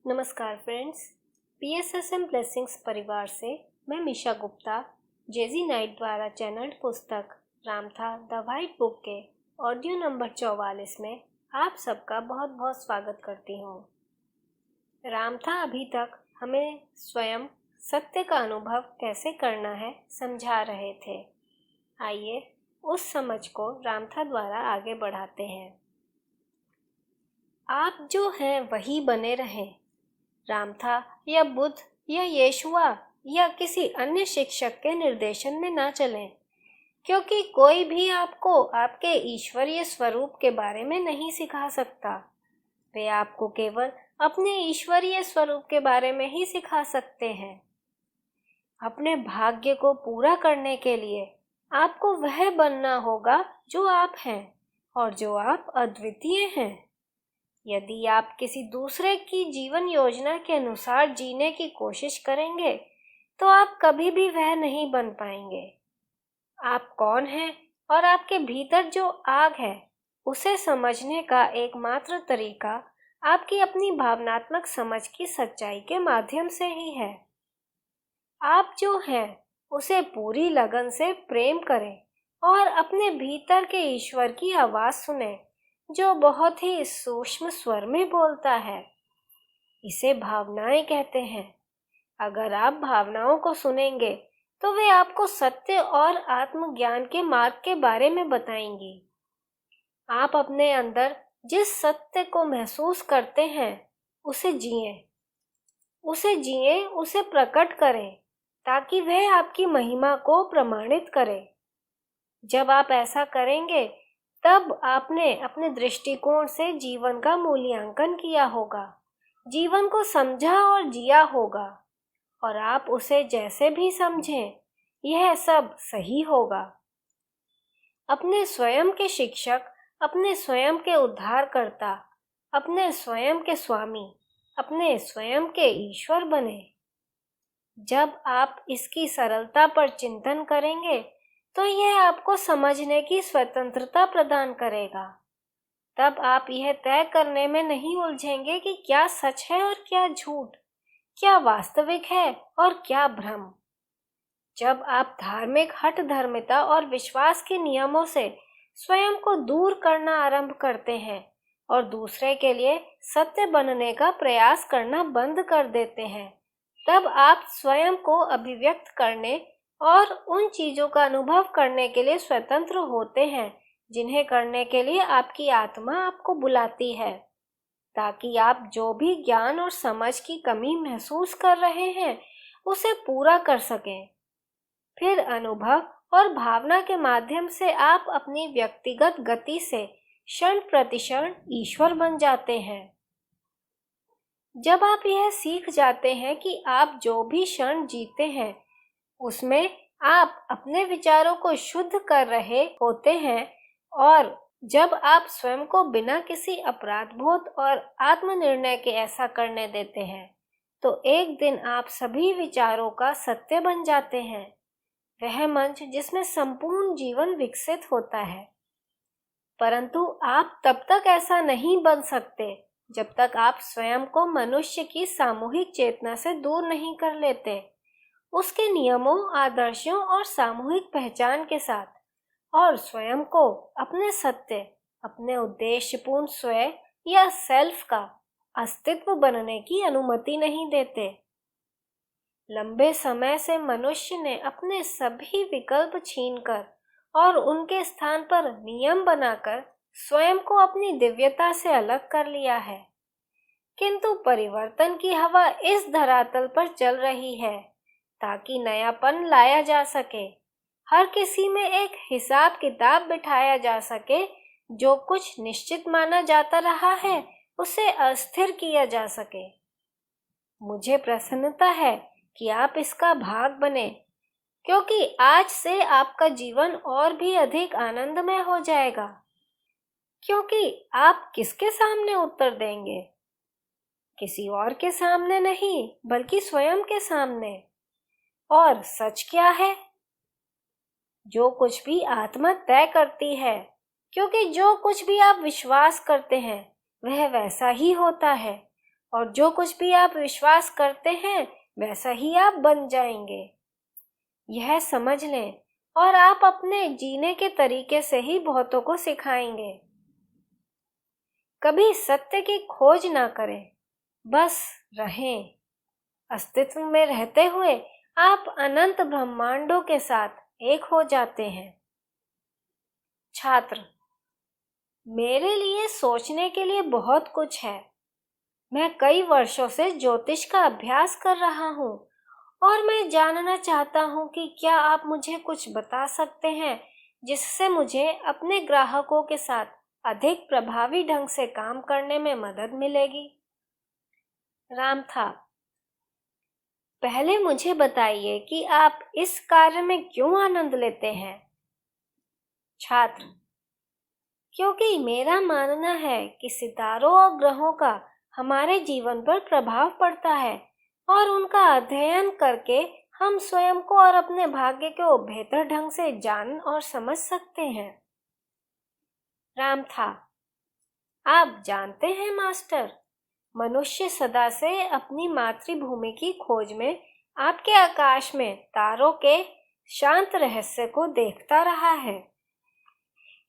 नमस्कार friends, PSSM blessings परिवार से मैं मीशा गुप्ता जेजी नाइट द्वारा चैनल्ड पुस्तक रामथा द वाइट बुक के ऑडियो नंबर 44 में आप सबका बहुत बहुत स्वागत करती हूँ। रामथा अभी तक हमें स्वयं सत्य का अनुभव कैसे करना है समझा रहे थे। आइए उस समझ को रामथा द्वारा आगे बढ़ाते हैं। आप जो हैं वही बने रहें। रामथा या बुद्ध या यीशुआ या किसी अन्य शिक्षक के निर्देशन में ना चलें, क्योंकि कोई भी आपको आपके ईश्वरीय स्वरूप के बारे में नहीं सिखा सकता। वे आपको केवल अपने ईश्वरीय स्वरूप के बारे में ही सिखा सकते हैं। अपने भाग्य को पूरा करने के लिए आपको वह बनना होगा जो आप हैं और जो आप अद्वितीय हैं। यदि आप किसी दूसरे की जीवन योजना के अनुसार जीने की कोशिश करेंगे तो आप कभी भी वह नहीं बन पाएंगे। आप कौन हैं और आपके भीतर जो आग है उसे समझने का एकमात्र तरीका आपकी अपनी भावनात्मक समझ की सच्चाई के माध्यम से ही है। आप जो हैं उसे पूरी लगन से प्रेम करें और अपने भीतर के ईश्वर की आवाज सुनें जो बहुत ही सूक्ष्म स्वर में बोलता है। इसे भावनाएं कहते हैं। अगर आप भावनाओं को सुनेंगे तो वे आपको सत्य और आत्मज्ञान के मार्ग के बारे में बताएंगी। आप अपने अंदर जिस सत्य को महसूस करते हैं उसे जिएं, उसे प्रकट करें ताकि वह आपकी महिमा को प्रमाणित करे। जब आप ऐसा करेंगे तब आपने अपने दृष्टिकोण से जीवन का मूल्यांकन किया होगा, जीवन को समझा और जिया होगा, और आप उसे जैसे भी समझें यह सब सही होगा। अपने स्वयं के शिक्षक, अपने स्वयं के उद्धारकर्ता, अपने स्वयं के स्वामी, अपने स्वयं के ईश्वर बने। जब आप इसकी सरलता पर चिंतन करेंगे तो यह आपको समझने की स्वतंत्रता प्रदान करेगा। तब आप यह तय करने में नहीं उलझेंगे कि क्या सच है और क्या झूठ, क्या वास्तविक है और क्या भ्रम। जब आप धार्मिक हठधर्मिता और विश्वास के नियमों से स्वयं को दूर करना आरंभ करते हैं और दूसरे के लिए सत्य बनने का प्रयास करना बंद कर देते हैं, तब आप स्वयं को अभिव्यक्त करने और उन चीजों का अनुभव करने के लिए स्वतंत्र होते हैं जिन्हें करने के लिए आपकी आत्मा आपको बुलाती है, ताकि आप जो भी ज्ञान और समझ की कमी महसूस कर रहे हैं उसे पूरा कर सकें। फिर अनुभव और भावना के माध्यम से आप अपनी व्यक्तिगत गति से क्षण प्रतिक्षण ईश्वर बन जाते हैं। जब आप यह सीख जाते हैं कि आप जो भी क्षण जीते हैं उसमें आप अपने विचारों को शुद्ध कर रहे होते हैं, और जब आप स्वयं को बिना किसी अपराधबोध और आत्मनिर्णय के ऐसा करने देते हैं तो एक दिन आप सभी विचारों का सत्य बन जाते हैं, वह मंच जिसमें संपूर्ण जीवन विकसित होता है। परंतु आप तब तक ऐसा नहीं बन सकते जब तक आप स्वयं को मनुष्य की सामूहिक चेतना से दूर नहीं कर लेते, उसके नियमों, आदर्शों और सामूहिक पहचान के साथ, और स्वयं को अपने सत्य, अपने उद्देश्यपूर्ण स्वयं या सेल्फ का अस्तित्व बनने की अनुमति नहीं देते। लंबे समय से मनुष्य ने अपने सभी विकल्प छीनकर और उनके स्थान पर नियम बनाकर स्वयं को अपनी दिव्यता से अलग कर लिया है। किंतु परिवर्तन की हवा इस धरातल पर चल रही है ताकि नयापन लाया जा सके, हर किसी में एक हिसाब किताब बिठाया जा सके, जो कुछ निश्चित माना जाता रहा है उसे अस्थिर किया जा सके। मुझे प्रसन्नता है कि आप इसका भाग बने, क्योंकि आज से आपका जीवन और भी अधिक आनंदमय हो जाएगा। क्योंकि आप किसके सामने उत्तर देंगे? किसी और के सामने नहीं, बल्कि स्वयं के सामने। और सच क्या है? जो कुछ भी आत्मा तय करती है, क्योंकि जो कुछ भी आप विश्वास करते हैं वह वैसा ही होता है, और जो कुछ भी आप विश्वास करते हैं वैसा ही आप बन जाएंगे। यह समझ लें और आप अपने जीने के तरीके से ही बहुतों को सिखाएंगे। कभी सत्य की खोज ना करें, बस रहें। अस्तित्व में रहते हुए आप अनंत ब्रह्मांडों के साथ एक हो जाते हैं। छात्र, मेरे लिए सोचने के लिए बहुत कुछ है। मैं कई वर्षों से ज्योतिष का अभ्यास कर रहा हूँ और मैं जानना चाहता हूँ कि क्या आप मुझे कुछ बता सकते हैं जिससे मुझे अपने ग्राहकों के साथ अधिक प्रभावी ढंग से काम करने में मदद मिलेगी। राम था, पहले मुझे बताइए कि आप इस कार्य में क्यों आनंद लेते हैं। छात्र, क्योंकि मेरा मानना है कि सितारों और ग्रहों का हमारे जीवन पर प्रभाव पड़ता है और उनका अध्ययन करके हम स्वयं को और अपने भाग्य को बेहतर ढंग से जान और समझ सकते हैं। राम था, आप जानते हैं मास्टर, मनुष्य सदा से अपनी मातृभूमि की खोज में आपके आकाश में तारों के शांत रहस्य को देखता रहा है,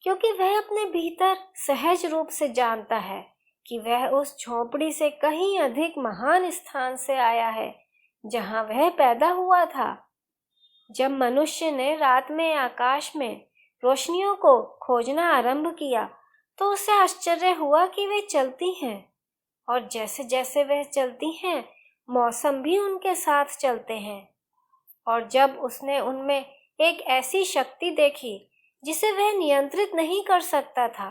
क्योंकि वह अपने भीतर सहज रूप से जानता है कि वह उस झोंपड़ी से कहीं अधिक महान स्थान से आया है जहां वह पैदा हुआ था। जब मनुष्य ने रात में आकाश में रोशनियों को खोजना आरंभ किया तो उसे आश्चर्य हुआ कि वे चलती हैं, और जैसे जैसे वह चलती हैं मौसम भी उनके साथ चलते हैं। और जब उसने उनमें एक ऐसी शक्ति देखी जिसे वह नियंत्रित नहीं कर सकता था,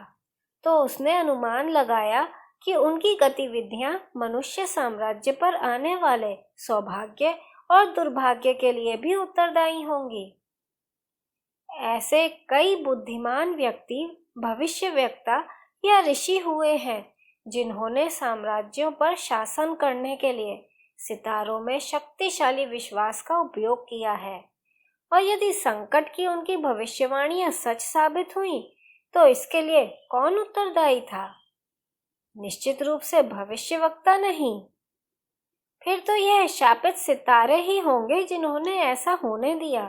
तो उसने अनुमान लगाया कि उनकी गतिविधियां मनुष्य साम्राज्य पर आने वाले सौभाग्य और दुर्भाग्य के लिए भी उत्तरदायी होंगी। ऐसे कई बुद्धिमान व्यक्ति, भविष्यवक्ता या ऋषि हुए हैं जिन्होंने साम्राज्यों पर शासन करने के लिए सितारों में शक्तिशाली विश्वास का उपयोग किया है, और यदि संकट की उनकी भविष्यवाणियां सच साबित हुई तो इसके लिए कौन उत्तरदायी था? निश्चित रूप से भविष्यवक्ता नहीं, फिर तो यह शापित सितारे ही होंगे जिन्होंने ऐसा होने दिया।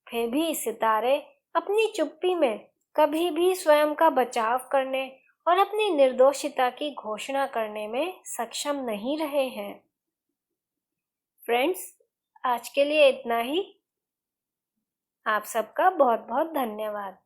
फिर भी सितारे अपनी चुप्पी में कभी भी स्वयं का बचाव करने और अपनी निर्दोषिता की घोषणा करने में सक्षम नहीं रहे हैं। फ्रेंड्स, आज के लिए इतना ही। आप सबका बहुत बहुत धन्यवाद।